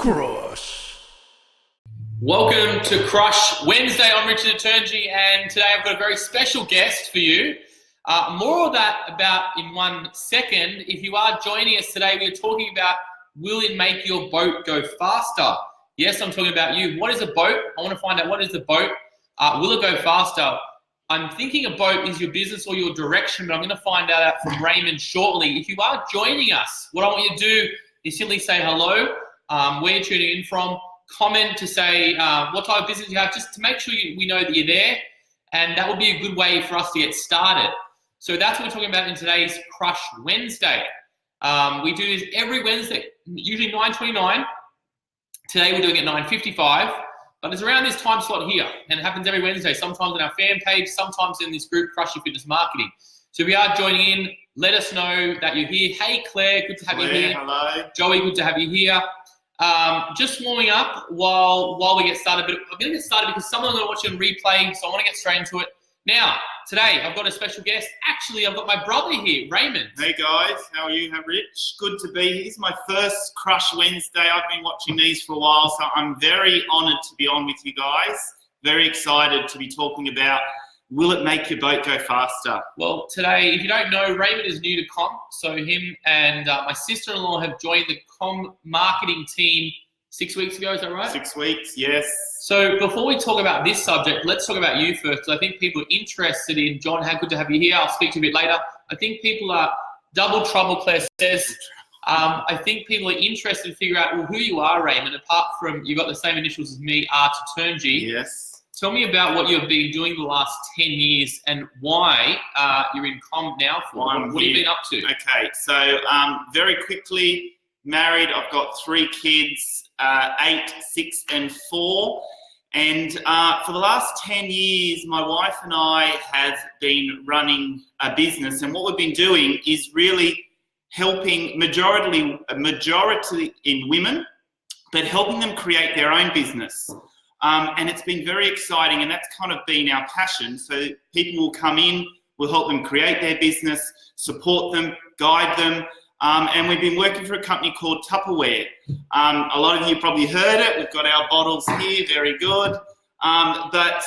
Crush. Welcome to Crush Wednesday. I'm Richard Aturnji, and today I've got a very special guest for you. More of that about in 1 second. If you are joining us today, we're talking about, will it make your boat go faster? Yes, I'm talking about you. What is a boat? I want to find out, what is the boat? Will it go faster? I'm thinking a boat is your business or your direction, but I'm going to find out from Raymond shortly. If you are joining us, what I want you to do is simply say hello, where you're tuning in from, comment to say what type of business you have, just to make sure we know that you're there, and that will be a good way for us to get started. So that's what we're talking about in today's Crush Wednesday. We do this every Wednesday, usually 9:29. Today we're doing it 9:55, but it's around this time slot here, and it happens every Wednesday, sometimes on our fan page, sometimes in this group, Crush Your Fitness Marketing. So if you are joining in, let us know that you're here. Hey Claire, good to have you here. Hello. Joey, good to have you here. Just warming up while we get started, but I'm going to get started because some of them are going to watch it on replay, so I want to get straight into it. Now, today I've got a special guest. Actually, I've got my brother here, Raymond. Hey guys, how are you? How Rich? Good to be here. This is my first Crush Wednesday. I've been watching these for a while, so I'm very honoured to be on with you guys. Very excited to be talking about, will it make your boat go faster? Well, today, if you don't know, Raymond is new to comm, so him and my sister-in-law have joined the comm marketing team 6 weeks ago, is that right? 6 weeks, yes. So before we talk about this subject, let's talk about you first, because I think people are interested in, John, how good to have you here. I'll speak to you a bit later. I think people are, double trouble, Claire says. I think people are interested to figure out, well, who you are, Raymond, apart from you've got the same initials as me, R to Turnji. Yes. Tell me about what you've been doing the last 10 years and why you're in comm now for. What have you been up to? Okay, so very quickly, married. I've got 3 kids, 8, 6, and 4. And for the last 10 years, my wife and I have been running a business. And what we've been doing is really helping majority in women, but helping them create their own business. And it's been very exciting, and that's kind of been our passion. So people will come in, we'll help them create their business, support them, guide them. And we've been working for a company called Tupperware. A lot of you probably heard it. We've got our bottles here, very good. But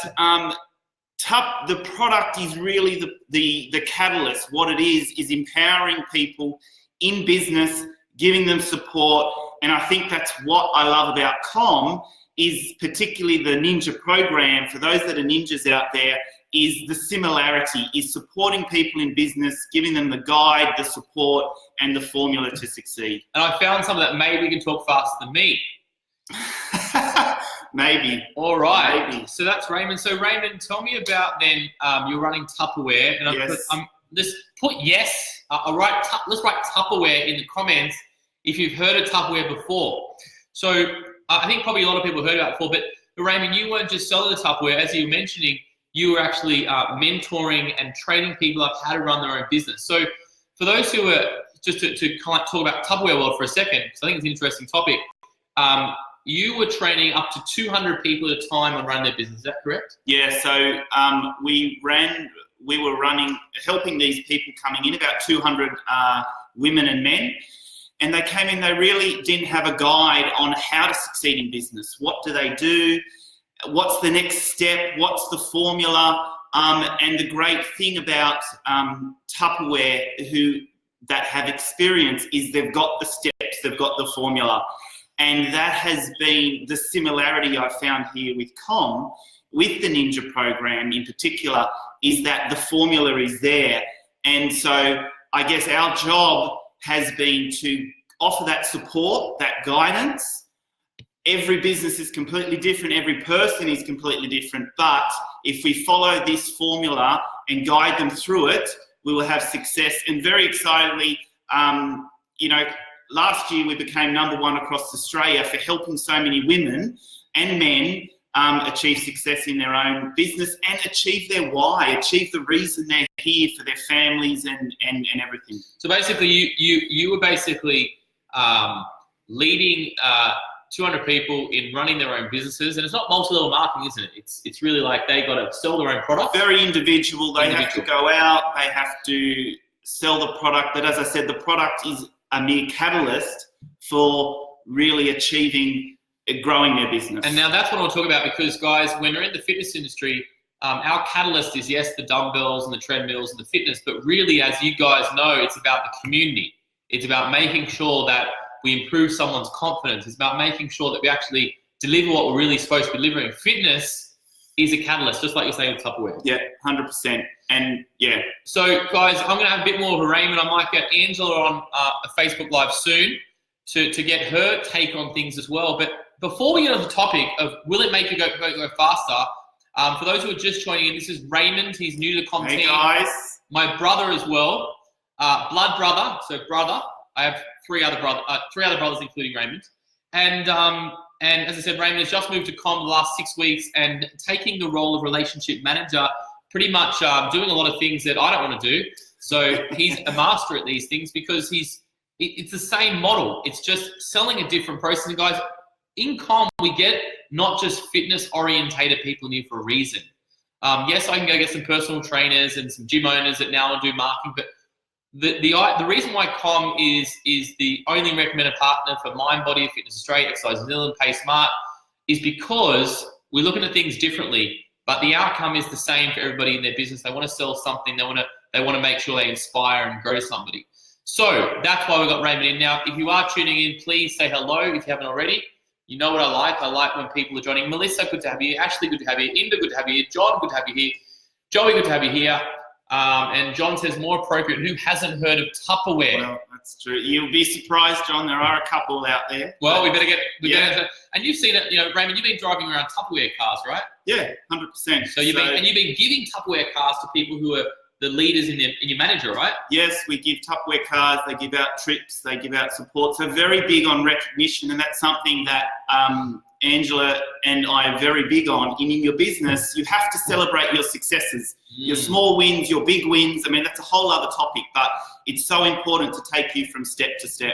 the product is really the catalyst. What it is empowering people in business, giving them support. And I think that's what I love about comm, is particularly the Ninja program. For those that are ninjas out there, is the similarity, is supporting people in business, giving them the guide, the support, and the formula to succeed. And I found something that maybe can talk faster than me. Maybe. All right. Maybe. So that's Raymond. So Raymond, tell me about then, you're running Tupperware. And Yes. Let's put yes, let's write Tupperware in the comments if you've heard of Tupperware before. So I think probably a lot of people heard about it before, but Raymond, you weren't just selling the Tupperware, as you were mentioning, you were actually mentoring and training people up how to run their own business. So for those who are, just to kind of talk about Tupperware world for a second, because I think it's an interesting topic, you were training up to 200 people at a time on running their business, is that correct? Yeah, so we were running, helping these people coming in, about 200 women and men. And they came in, they really didn't have a guide on how to succeed in business. What do they do? What's the next step? What's the formula? And the great thing about Tupperware that have experience is they've got the steps, they've got the formula. And that has been the similarity I found here with comm, with the Ninja program in particular, is that the formula is there. And so I guess our job has been to offer that support, that guidance. Every business is completely different. Every person is completely different. But if we follow this formula and guide them through it, we will have success. And very excitedly, last year we became #1 across Australia for helping so many women and men achieve success in their own business and achieve their why, achieve the reason they're here for their families and everything. So basically, you were basically leading 200 people in running their own businesses, and it's not multi-level marketing, isn't it? It's really like they got to sell their own product. Very individual. They have to go out. They have to sell the product. But as I said, the product is a mere catalyst for really achieving, growing their business. And now that's what I want to talk about, because guys, when we're in the fitness industry, our catalyst is, yes, the dumbbells and the treadmills and the fitness, but really, as you guys know, it's about the community. It's about making sure that we improve someone's confidence. It's about making sure that we actually deliver what we're really supposed to be delivering. Fitness is a catalyst, just like you're saying with Tupperware. Yeah, 100%. And yeah. So guys, I'm going to have a bit more of a Raymond. I might get Angela on a Facebook Live soon to get her take on things as well. But before we get on the topic of will it make you go faster, for those who are just joining in, this is Raymond. He's new to the content. Hey guys. My brother as well, blood brother. So brother. I have three other brothers, including Raymond. And as I said, Raymond has just moved to Com the last 6 weeks and taking the role of relationship manager, pretty much doing a lot of things that I don't want to do. So he's a master at these things because it's the same model. It's just selling a different process. And guys, in Com, we get not just fitness-orientated people in here for a reason. Yes, I can go get some personal trainers and some gym owners that now do marketing, but the reason why Com is the only recommended partner for MindBody, Fitness Australia, Exercise New Zealand, Pay Smart is because we're looking at things differently, but the outcome is the same for everybody in their business. They want to sell something. They want to make sure they inspire and grow somebody. So that's why we got Raymond in. Now, if you are tuning in, please say hello if you haven't already. You know what I like. I like when people are joining. Melissa, good to have you. Ashley, good to have you. Inda, good to have you here. John, good to have you here. Joey, good to have you here. And John says more appropriate. Who hasn't heard of Tupperware? Well, that's true. You'll be surprised, John. There are a couple out there. Well, we better get. And you've seen it, Raymond. You've been driving around Tupperware cars, right? Yeah, 100%. So you've been giving Tupperware cars to people who are the leaders in your manager, right? Yes, we give Tupperware cars. They give out trips. They give out support. So very big on recognition, and that's something that Angela and I are very big on. And in your business, you have to celebrate your successes, your small wins, your big wins. I mean, that's a whole other topic, but it's so important to take you from step to step.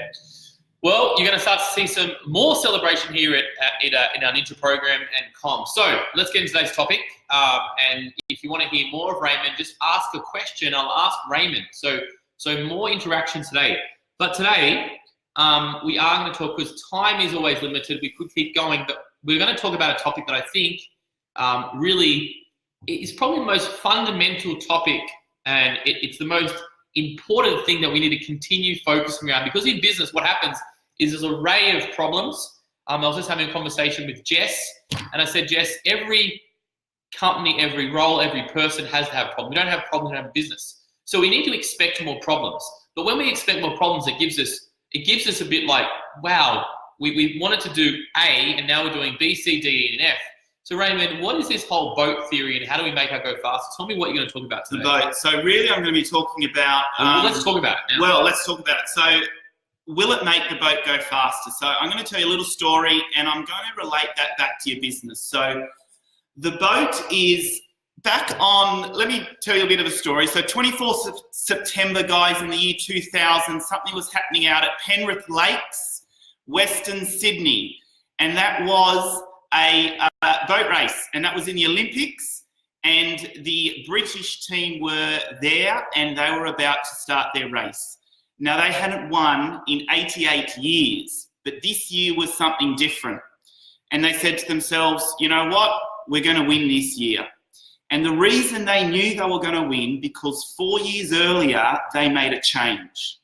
Well, you're going to start to see some more celebration here in our Ninja program and Com. So let's get into today's topic. And if you want to hear more of Raymond, just ask a question. I'll ask Raymond. So more interaction today. But today, we are going to talk, because time is always limited. We could keep going, but we're going to talk about a topic that I think really is probably the most fundamental topic, and it's the most important thing that we need to continue focusing around. Because in business, what happens is there's an array of problems. I was just having a conversation with Jess, and I said, Jess, every company, every role, every person has to have a problem. We don't have problems, we don't have a business. So we need to expect more problems. But when we expect more problems, it gives us a bit like, wow, we wanted to do A, and now we're doing B, C, D, E, and F. So Raymond, what is this whole boat theory, and how do we make our go faster? Tell me what you're going to talk about today. The boat. So really, I'm going to be talking about. Well, let's talk about it now. Well, let's talk about it. So, will it make the boat go faster? So, I'm going to tell you a little story, and I'm going to relate that back to your business. So, the boat is back on. Let me tell you a bit of a story. So, 24th September, guys, in the year 2000, something was happening out at Penrith Lakes, Western Sydney, and that was a boat race, and that was in the Olympics, and the British team were there, and they were about to start their race. Now, they hadn't won in 88 years, but this year was something different. And they said to themselves, you know what, we're going to win this year. And the reason they knew they were going to win, because 4 years earlier, they made a change.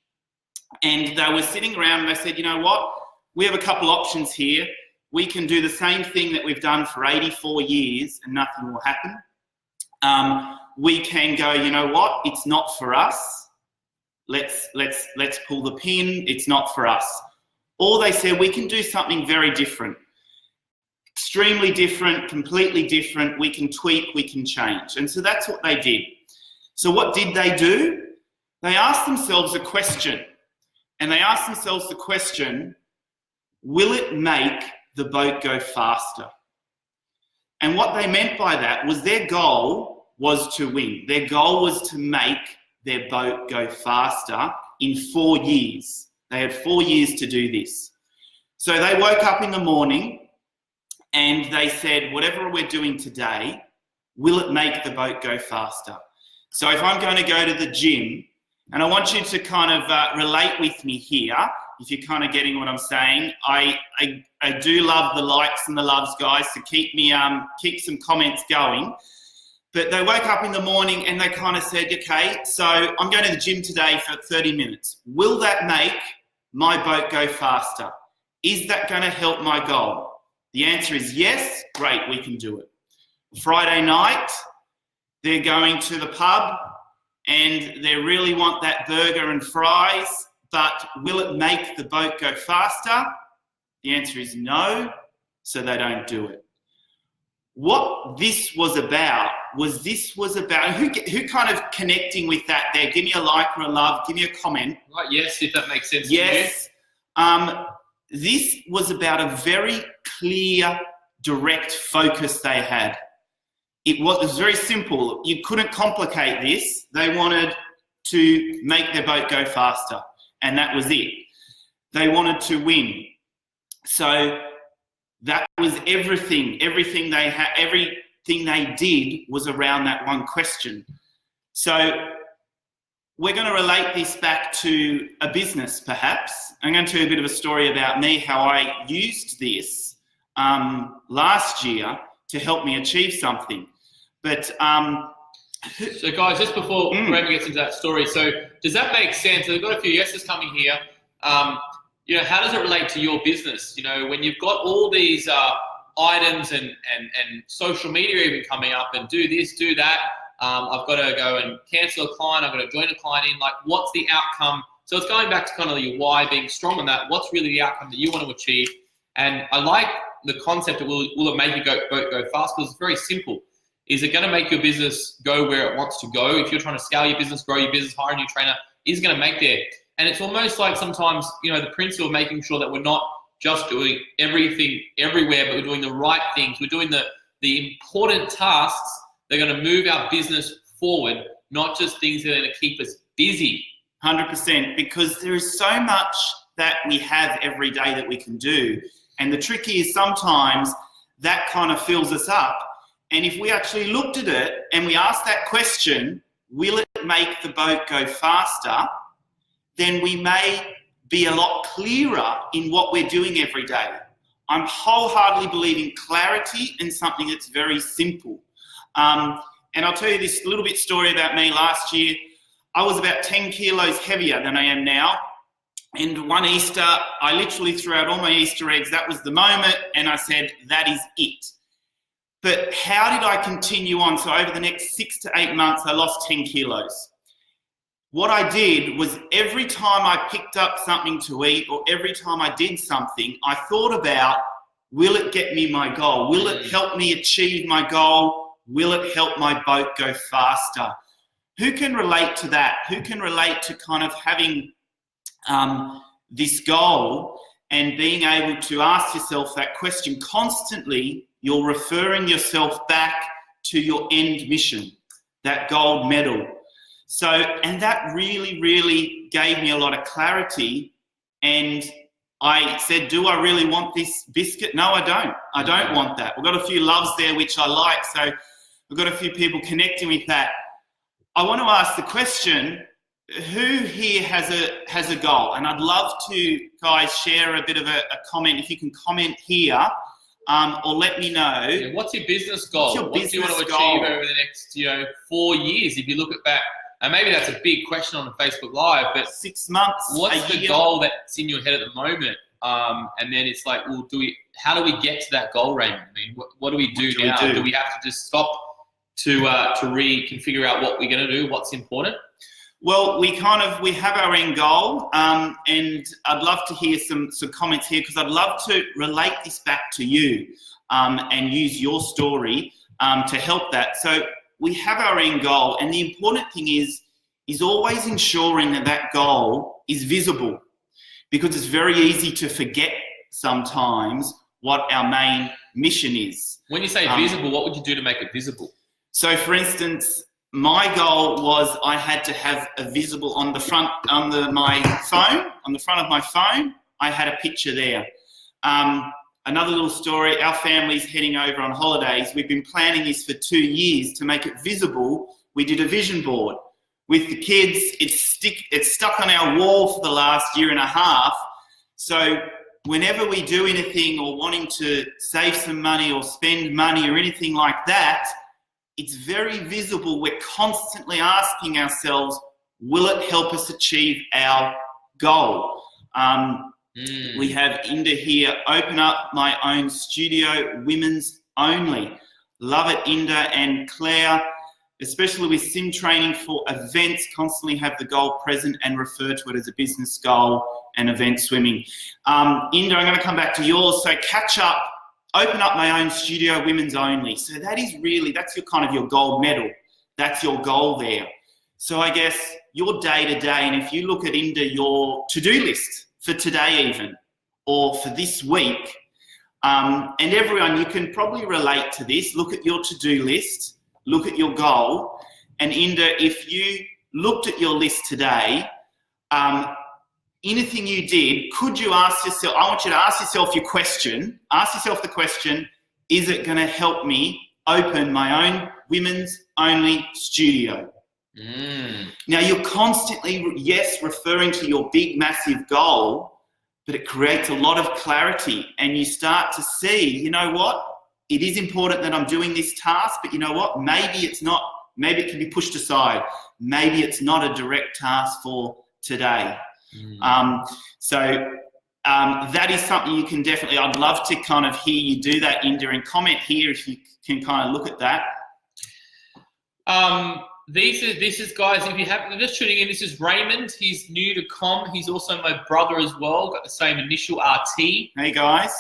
And they were sitting around and they said, you know what, we have a couple options here. We can do the same thing that we've done for 84 years and nothing will happen. We can go, you know what, it's not for us. Let's pull the pin, it's not for us. Or they said, we can do something very different. Extremely different, completely different. We can tweak, we can change. And so that's what they did. So what did they do? They asked themselves a question. And they asked themselves the question, will it make the boat go faster? And what they meant by that was their goal was to win. Their goal was to make their boat go faster in 4 years. They had 4 years to do this. So they woke up in the morning and they said, whatever we're doing today, will it make the boat go faster? So if I'm going to go to the gym, and I want you to kind of relate with me here, if you're kind of getting what I'm saying. I do love the likes and the loves, guys, to keep some comments going. But they woke up in the morning and they kind of said, okay, so I'm going to the gym today for 30 minutes. Will that make my boat go faster? Is that going to help my goal? The answer is yes. Great, we can do it. Friday night, they're going to the pub and they really want that burger and fries, but will it make the boat go faster? The answer is no, so they don't do it. What this was about who kind of connecting with that there? Give me a like or a love, give me a comment. Right, yes, if that makes sense yes. To you. This was about a very clear, direct focus they had. It was very simple. You couldn't complicate this. They wanted to make their boat go faster, and that was it. They wanted to win. So that was everything. Everything they did was around that one question. So we're going to relate this back to a business, perhaps. I'm going to tell you a bit of a story about me, how I used this last year to help me achieve something. But so guys, just before Remy gets into that story, so does that make sense? We've got a few yeses coming here. You know, how does it relate to your business? You know, when you've got all these items and social media even coming up and do this, do that. I've got to go and cancel a client. I've got to join a client in. Like, what's the outcome? So it's going back to kind of your why, being strong on that. What's really the outcome that you want to achieve? And I like the concept of will it make your boat go fast? Because it's very simple. Is it going to make your business go where it wants to go? If you're trying to scale your business, grow your business, hire a new trainer, is going to make there. And it's almost like sometimes, you know, the principle of making sure that we're not just doing everything everywhere, but we're doing the right things. We're doing the important tasks that are going to move our business forward, not just things that are going to keep us busy. 100%, because there is so much that we have every day that we can do. And the trick is sometimes that kind of fills us up. And if we actually looked at it and we asked that question, will it make the boat go faster? Then we may be a lot clearer in what we're doing every day. I'm wholeheartedly believing clarity in something that's very simple. And I'll tell you this little bit story about me last year. I was about 10 kilos heavier than I am now. And one Easter, I literally threw out all my Easter eggs. That was the moment. And I said, that is it. But how did I continue on? So over the next 6 to 8 months, I lost 10 kilos. What I did was every time I picked up something to eat or every time I did something, I thought about, will it get me my goal? Will it help me achieve my goal? Will it help my boat go faster? Who can relate to that? Who can relate to kind of having this goal and being able to ask yourself that question constantly? You're referring yourself back to your end mission, that gold medal. So, and that really, really gave me a lot of clarity. And I said, do I really want this biscuit? No, I don't. I don't want that. We've got a few loves there, which I like. So we've got a few people connecting with that. I want to ask the question, who here has a goal? And I'd love to, guys, share a bit of a comment. If you can comment here, or let me know. Yeah, what's your business goal? What do you want to achieve over the next, 4 years? If you look at that, and maybe that's a big question on the Facebook Live, but 6 months. What's the goal that's in your head at the moment? And then it's like, well, how do we get to that goal, Raymond? I mean, what do we do now? Do we have to just stop to reconfigure out what we're going to do? What's important? Well, we have our end goal, and I'd love to hear some comments here, because I'd love to relate this back to you and use your story to help that. So we have our end goal, and the important thing is always ensuring that goal is visible, because it's very easy to forget sometimes what our main mission is. When you say visible, what would you do to make it visible? So, for instance, my goal was I had to have a visible on the front of my phone, I had a picture there. Another little story, our family's heading over on holidays. We've been planning this for 2 years to make it visible. We did a vision board with the kids. It's stuck on our wall for the last year and a half. So whenever we do anything or wanting to save some money or spend money or anything like that, it's very visible. We're constantly asking ourselves, will it help us achieve our goal? We have Inda here, open up my own studio, women's only. Love it, Inda. And Claire, especially with sim training for events, constantly have the goal present and refer to it as a business goal and event swimming. Inda, I'm going to come back to yours. So catch up, open up my own studio, women's only. So that is really, that's your kind of your gold medal. That's your goal there. So I guess your day-to-day, and if you look at Inda, your to-do list for today even, or for this week, and everyone, you can probably relate to this. Look at your to-do list, look at your goal, and Inda, if you looked at your list today, anything you did, could you ask yourself, I want you to ask yourself your question, ask yourself the question, is it going to help me open my own women's only studio? Now you're constantly, yes, referring to your big, massive goal, but it creates a lot of clarity and you start to see, you know what, it is important that I'm doing this task, but you know what, maybe it's not, maybe it can be pushed aside. Maybe it's not a direct task for today. That is something you can definitely, I'd love to kind of hear you do that, Inda, and comment here if you can kind of look at that. This is guys, if you happen just tuning in, this is Raymond. He's new to comm. He's also my brother as well, got the same initial RT. Hey guys.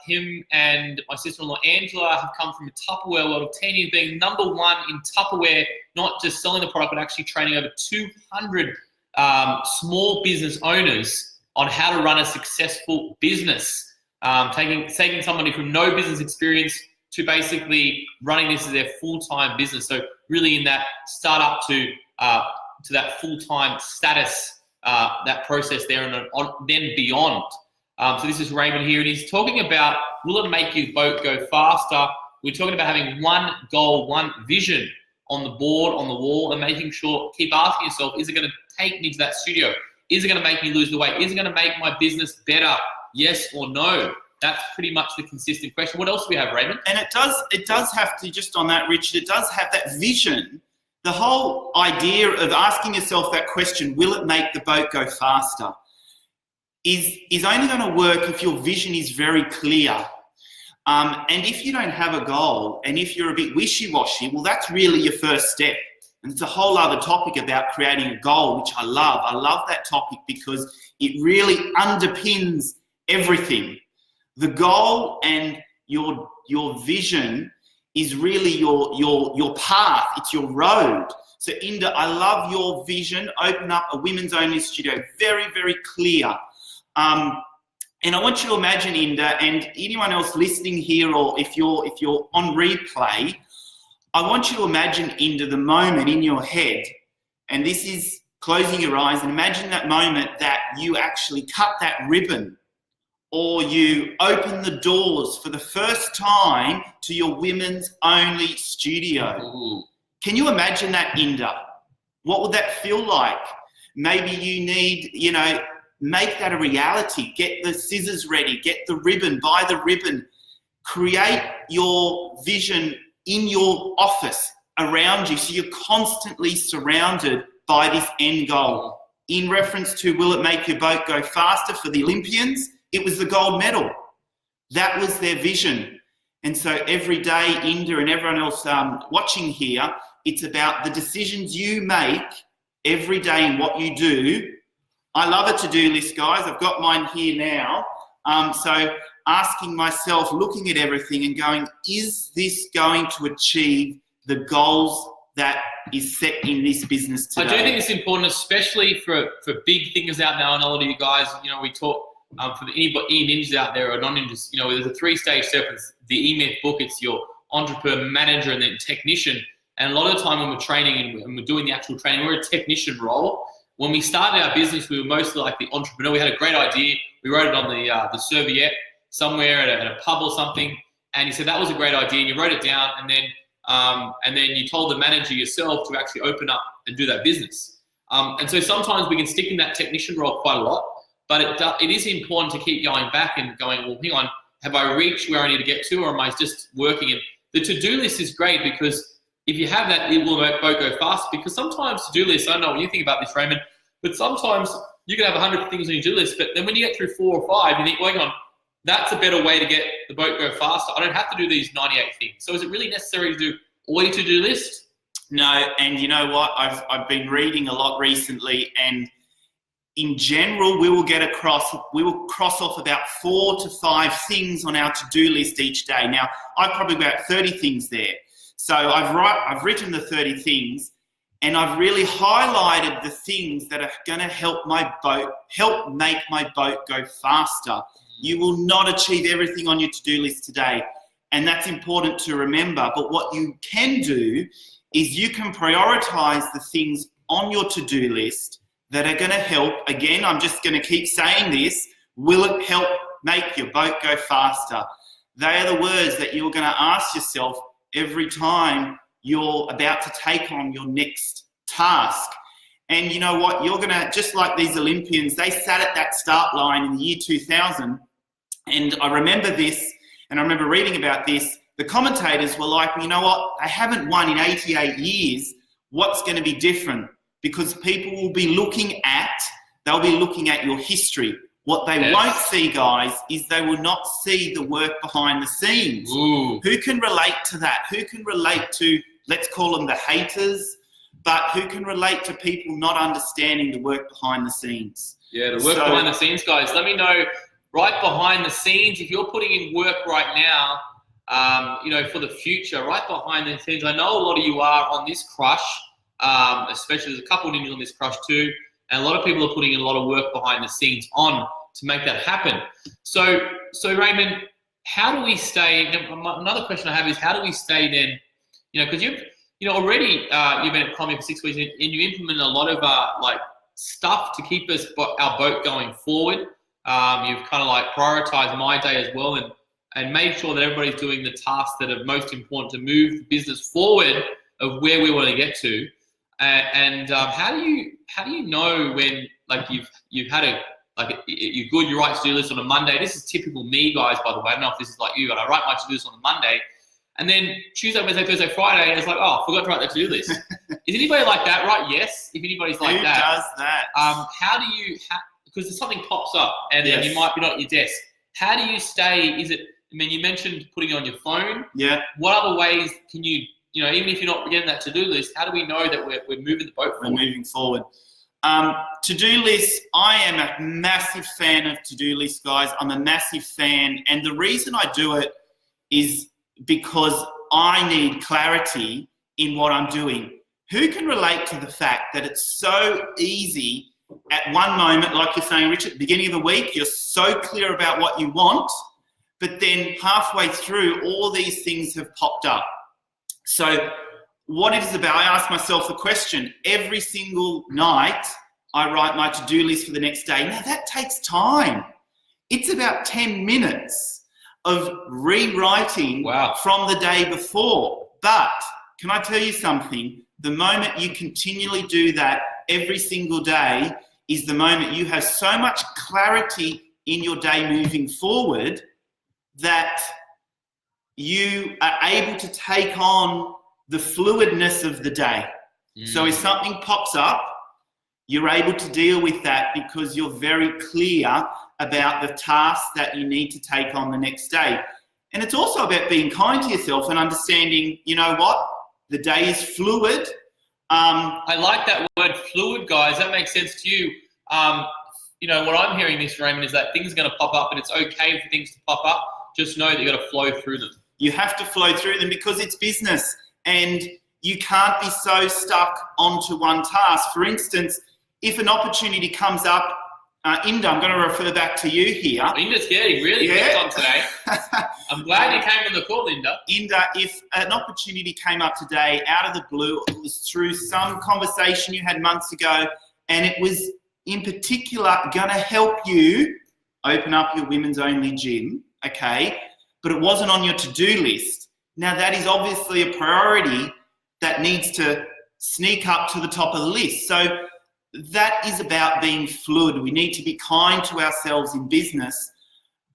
Him and my sister-in-law Angela have come from a Tupperware world of 10 years, being number one in Tupperware, not just selling the product, but actually training over 200 small business owners on how to run a successful business. Taking somebody from no business experience to basically running this as their full-time business. So really in that startup to that full-time status, that process there and then beyond. So this is Raymond here, and he's talking about, will it make your boat go faster? We're talking about having one goal, one vision on the board, on the wall, and making sure, keep asking yourself, is it going to take me to that studio? Is it going to make me lose the weight? Is it going to make my business better? Yes or no? That's pretty much the consistent question. What else do we have, Raymond? And it does have to, just on that, Richard, it does have that vision. The whole idea of asking yourself that question, will it make the boat go faster, is only going to work if your vision is very clear. And if you don't have a goal, and if you're a bit wishy-washy, well, that's really your first step. And it's a whole other topic about creating a goal, which I love. I love that topic because it really underpins everything. The goal and your vision is really your path. It's your road. So Inda, I love your vision. Open up a women's only studio. Very, very clear. And I want you to imagine, Inda, and anyone else listening here, or if you're on replay, I want you to imagine, Inda, the moment in your head, and this is closing your eyes, and imagine that moment that you actually cut that ribbon, or you open the doors for the first time to your women's only studio. Ooh. Can you imagine that, Inda? What would that feel like? Maybe you need, make that a reality. Get the scissors ready, get the ribbon, buy the ribbon. Create your vision in your office around you so you're constantly surrounded by this end goal. In reference to, will it make your boat go faster for the Olympians? It was the gold medal. That was their vision. And so every day, Inda and everyone else watching here, it's about the decisions you make every day and what you do. I love a to-do list, guys. I've got mine here now. So asking myself, looking at everything and going, is this going to achieve the goals that is set in this business today? I do think it's important, especially for big thinkers out there. I know a lot of you guys, we talk, for the e-ninjas out there or non-ninjas, there's a 3-stage step. It's the E-Myth book. It's your entrepreneur, manager, and then technician. And a lot of the time when we're training and we're doing the actual training, we're a technician role. When we started our business, we were mostly like the entrepreneur. We had a great idea. We wrote it on the serviette somewhere at a pub or something. And he said, that was a great idea. And you wrote it down. And then you told the manager yourself to actually open up and do that business. And so sometimes we can stick in that technician role quite a lot. But it is important to keep going back and going, well, hang on, have I reached where I need to get to, or am I just working? And the to-do list is great because if you have that, it will both go fast. Because sometimes to-do lists, I don't know what you think about this, Raymond, but sometimes you can have 100 things on your to-do list, but then when you get through 4 or 5, you think, well, hang on, that's a better way to get the boat go faster. I don't have to do these 98 things. So is it really necessary to do all your to-do list? No, and you know what? I've been reading a lot recently, and in general, we will cross off about 4 to 5 things on our to-do list each day. Now, I've probably about 30 things there. So I've written the 30 things, and I've really highlighted the things that are going to help make my boat go faster. You will not achieve everything on your to-do list today, and that's important to remember. But what you can do is you can prioritize the things on your to-do list that are going to help. Again, I'm just going to keep saying this. Will it help make your boat go faster? They are the words that you're going to ask yourself every time you're about to take on your next task. And you know what? You're going to, just like these Olympians, they sat at that start line in the year 2000. And I remember this, and I remember reading about this. The commentators were like, well, you know what? They haven't won in 88 years. What's going to be different? Because people will be looking at your history. What they won't see, guys, is they will not see the work behind the scenes. Ooh. Who can relate to that? Who can relate to, let's call them the haters, but who can relate to people not understanding the work behind the scenes? Yeah, the work behind the scenes, guys. Let me know right behind the scenes, if you're putting in work right now, for the future, right behind the scenes. I know a lot of you are on this crush, especially there's a couple of ninjas on this crush too, and a lot of people are putting in a lot of work behind the scenes to make that happen. So Raymond, how do we stay? Another question I have is, how do we stay then? Because already you've been at Crombie for 6 weeks, and you implement a lot of stuff to keep our boat going forward. You've kind of prioritized my day as well, and made sure that everybody's doing the tasks that are most important to move the business forward of where we want to get to. How do you know when you've had you write to-do list on a Monday? This is typical me, guys, by the way. I don't know if this is like you, but I write my to-do list on a Monday, and then Tuesday, Wednesday, Thursday, Friday, it's like, oh, I forgot to write the to-do list. Is anybody like that? Right? Yes. If anybody's like that. Who does that? How do you, because something pops up and then you might be not at your desk. How do you stay? You mentioned putting it on your phone. Yeah. What other ways can you, even if you're not getting that to-do list, how do we know that we're moving the boat forward? We're moving forward. To-do lists, I am a massive fan of to-do lists, guys. I'm a massive fan. And the reason I do it is because I need clarity in what I'm doing. Who can relate to the fact that it's so easy at one moment, like you're saying, Richard, at the beginning of the week, you're so clear about what you want, but then halfway through, all these things have popped up. So what it is about, I ask myself the question, every single night, I write my to-do list for the next day. Now that takes time. It's about 10 minutes of rewriting from the day before. But can I tell you something? The moment you continually do that every single day is the moment you have so much clarity in your day moving forward that you are able to take on the fluidness of the day. So if something pops up, you're able to deal with that because you're very clear about the tasks that you need to take on the next day. And it's also about being kind to yourself and understanding, you know what, the day is fluid. I like that word fluid, guys. That makes sense to you. What I'm hearing, Mr. Raymond, is that things are going to pop up and it's okay for things to pop up. Just know that you've got to flow through them. You have to flow through them because it's business and you can't be so stuck onto one task. For instance, if an opportunity comes up, Inda, I'm going to refer back to you here. Inda's getting really good on today. I'm glad you came on the call, Inda. Inda, if an opportunity came up today out of the blue, it was through some conversation you had months ago, and it was in particular going to help you open up your women's only gym, okay, but it wasn't on your to-do list. Now that is obviously a priority that needs to sneak up to the top of the list. So that is about being fluid. We need to be kind to ourselves in business,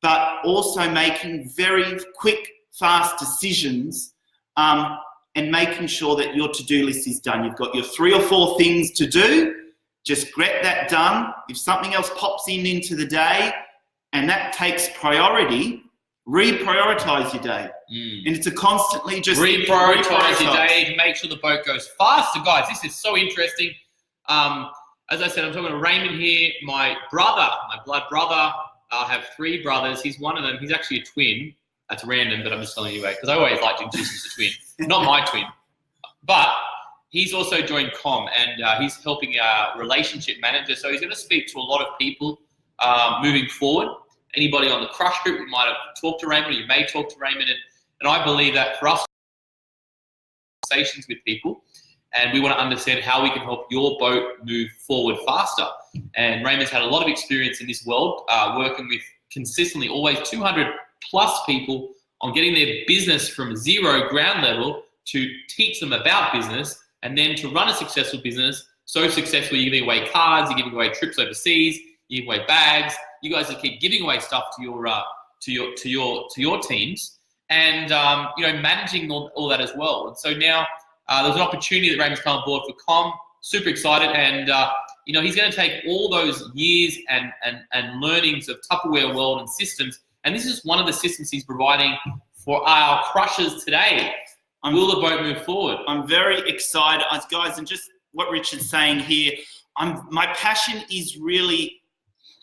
but also making very quick, fast decisions and making sure that your to-do list is done. You've got your 3 or 4 things to do. Just get that done. If something else pops into the day and that takes priority, reprioritize your day. And it's a constantly just reprioritize your day to make sure the boat goes faster. Guys, this is so interesting. As I said, I'm talking to Raymond here. My brother, my blood brother, I have 3 brothers. He's one of them. He's actually a twin. That's random, but I'm just telling you anyway, because I always like to introduce a twin. Not my twin. But he's also joined COM, and he's helping our relationship manager. So he's going to speak to a lot of people moving forward. Anybody on the Crush group, we might have talked to Raymond, or you may talk to Raymond. And I believe that for us, conversations with people, and we want to understand how we can help your boat move forward faster. And Raymond's had a lot of experience in this world, working with consistently always 200 plus people on getting their business from 0 ground level to teach them about business, and then to run a successful business. So successful, you're giving away cars, you're giving away trips overseas, you're giving away bags. You guys will keep giving away stuff to your teams, and managing all that as well. And so now there's an opportunity that Raymond's come on board for COM. Super excited, and he's going to take all those years and learnings of Tupperware world and systems, and this is one of the systems he's providing for our crushers today. Will the boat move forward? I'm very excited, guys, and just what Richard's saying here. My passion is really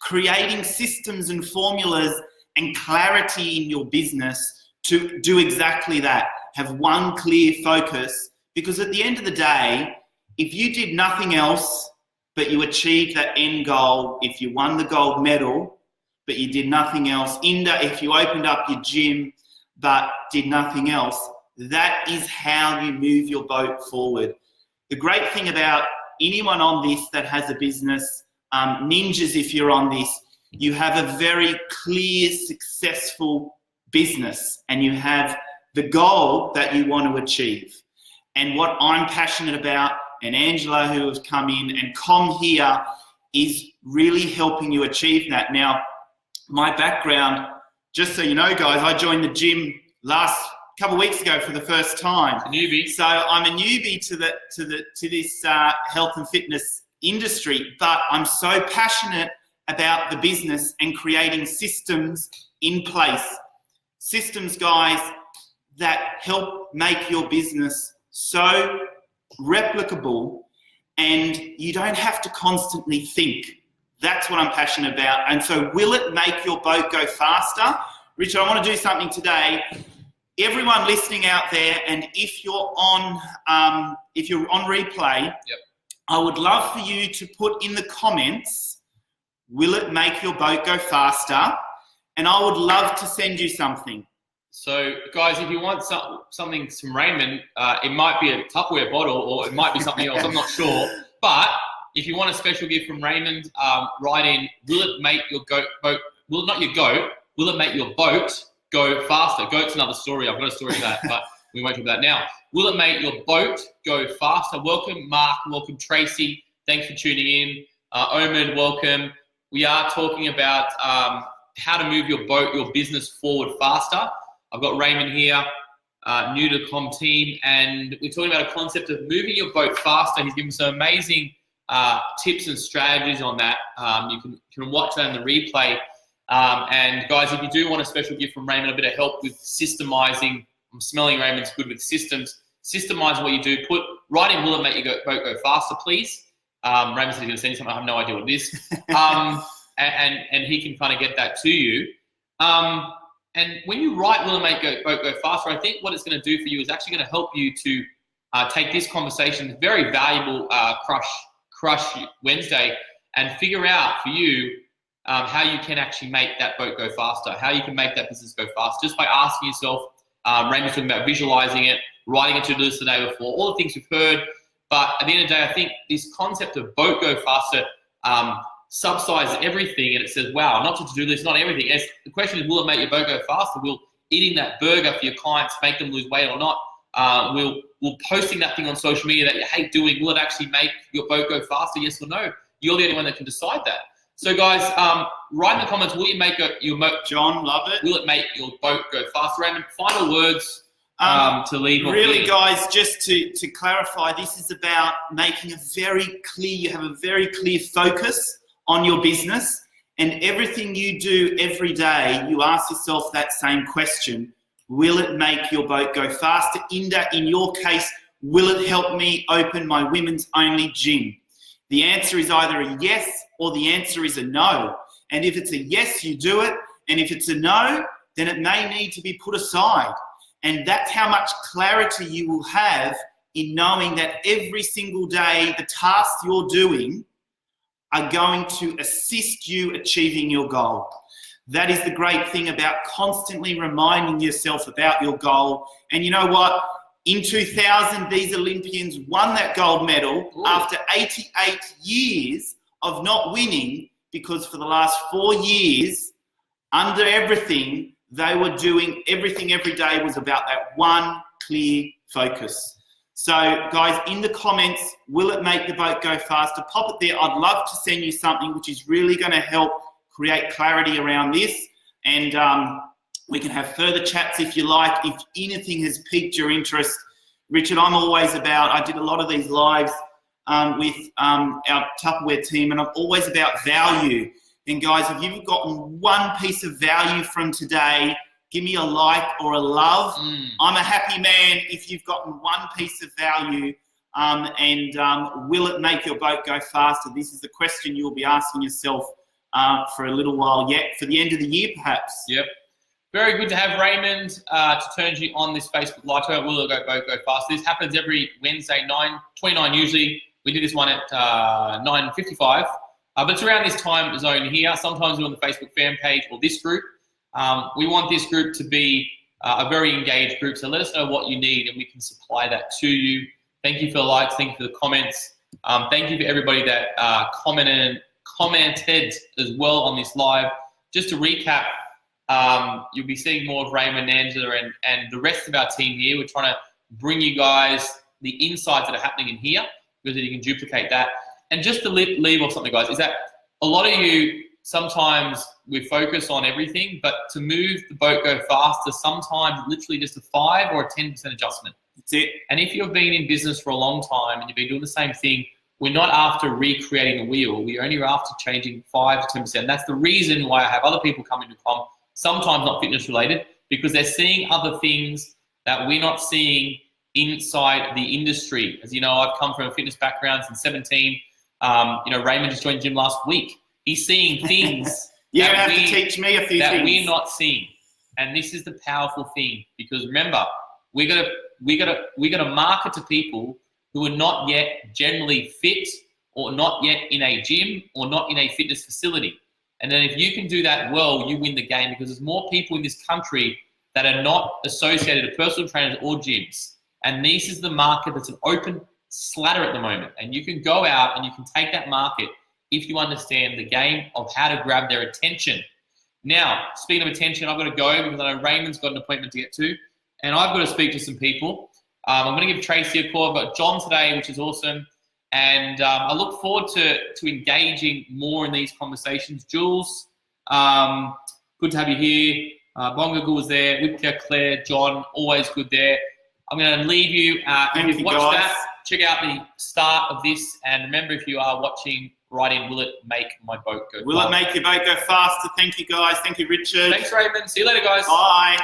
creating systems and formulas and clarity in your business to do exactly that. Have one clear focus, because at the end of the day, if you did nothing else but you achieved that end goal, if you won the gold medal but you did nothing else, if you opened up your gym but did nothing else, that is how you move your boat forward. The great thing about anyone on this that has a business, ninjas, if you're on this, you have a very clear, successful business, and you have the goal that you want to achieve. And what I'm passionate about, and Angela, who has come in, and COM here, is really helping you achieve that. Now, my background, just so you know, guys, I joined the gym last couple of weeks ago for the first time. A newbie. So I'm a newbie to this health and fitness industry, but I'm so passionate about the business and creating systems in place. Systems, guys, that help make your business so replicable, and you don't have to constantly think. That's what I'm passionate about. And so, will it make your boat go faster? Richard, I want to do something today. Everyone listening out there, and if you're on replay, yep, I would love for you to put in the comments, will it make your boat go faster? And I would love to send you something. So, guys, if you want something from Raymond, it might be a Tupperware bottle, or it might be something else, I'm not sure. But if you want a special gift from Raymond, write in, will it make your will it make your boat go faster? Goat's another story. I've got a story for that, but we won't talk about that now. Will it make your boat go faster? Welcome, Mark. Welcome, Tracy. Thanks for tuning in. Omen, welcome. We are talking about how to move your boat, your business forward faster. I've got Raymond here, new to the COM team, and we're talking about a concept of moving your boat faster. He's given some amazing tips and strategies on that. You can watch that in the replay. And guys, if you do want a special gift from Raymond, a bit of help with systemizing, I'm smelling Raymond's good with systems, systemizing what you do, write in, will it make your boat go faster, please? Raymond said he's going to send you something. I have no idea what it is. And he can kind of get that to you. And when you write, will it make your boat go faster, I think what it's going to do for you is actually going to help you to take this conversation, very valuable Crush Wednesday, and figure out for you how you can actually make that boat go faster, how you can make that business go faster, just by asking yourself. Raymond's talking about visualizing it, writing a to-do list the day before, all the things you've heard. But at the end of the day, I think this concept of boat go faster subsides everything, and it says, wow, not just to-do list, not everything. The question is, will it make your boat go faster? Will eating that burger for your clients make them lose weight or not? we'll posting that thing on social media that you hate doing. Will it actually make your boat go faster? Yes or no? You're the only one that can decide that. So guys, write in the comments, will you make your boat? John, love it. Will it make your boat go faster? Raymond, final words to leave. Really, guys, just to clarify, this is about making you have a very clear focus on your business, and everything you do every day, you ask yourself that same question. Will it make your boat go faster? In your case, will it help me open my women's only gym? The answer is either a yes or the answer is a no. And if it's a yes, you do it. And if it's a no, then it may need to be put aside. And that's how much clarity you will have in knowing that every single day, the tasks you're doing are going to assist you achieving your goal. That is the great thing about constantly reminding yourself about your goal. And you know what? In 2000, these Olympians won that gold medal after 88 years of not winning, because for the last 4 years, under everything, they were doing everything every day was about that one clear focus. So guys, in the comments, will it make the boat go faster? Pop it there. I'd love to send you something which is really going to help create clarity around this. And we can have further chats if you like. If anything has piqued your interest, Richard, I'm always about, I did a lot of these lives with our Tupperware team, and I'm always about value. And guys, if you've gotten one piece of value from today, give me a like or a love. I'm a happy man if you've gotten one piece of value. Will it make your boat go faster? This is the question you'll be asking yourself for a little while yet, for the end of the year perhaps. Yep. Very good to have Raymond to turn you on this Facebook Live. Will it boat go faster? This happens every Wednesday, 9:29 usually. We did this one at 9:55. But it's around this time zone here. Sometimes we're on the Facebook fan page or this group. We want this group to be a very engaged group. So let us know what you need and we can supply that to you. Thank you for the likes. Thank you for the comments. Thank you for everybody that commented as well on this live. Just to recap, you'll be seeing more of Raymond, Angela, and the rest of our team here. We're trying to bring you guys the insights that are happening in here, because you can duplicate that. And just to leave off something, guys, is that a lot of you, sometimes we focus on everything, but to move the boat go faster, sometimes literally just a 5 or a 10% adjustment. That's it. And if you've been in business for a long time and you've been doing the same thing, we're not after recreating the wheel. We're only after changing 5 to 10%. That's the reason why I have other people come into comp, sometimes not fitness related, because they're seeing other things that we're not seeing inside the industry. As you know, I've come from a fitness background since 17. Raymond just joined the gym last week. He's seeing things You're going to have to teach me a few that things we're not seeing. And this is the powerful thing, because remember, we gotta market to people who are not yet generally fit, or not yet in a gym, or not in a fitness facility. And then if you can do that well, you win the game, because there's more people in this country that are not associated with personal trainers or gyms. And this is the market that's an open slather at the moment. And you can go out and you can take that market if you understand the game of how to grab their attention. Now, speaking of attention, I've got to go because I know Raymond's got an appointment to get to, and I've got to speak to some people. I'm going to give Tracy a call. I've got John today, which is awesome. And I look forward to engaging more in these conversations. Jules, good to have you here. Bonga was there. Whipka, Claire, John, always good there. I'm going to leave you. If you've watched that, check out the start of this. And remember, if you are watching, write in, will it make my boat go faster? Will it make your boat go faster? Thank you, guys. Thank you, Richard. Thanks, Raymond. See you later, guys. Bye.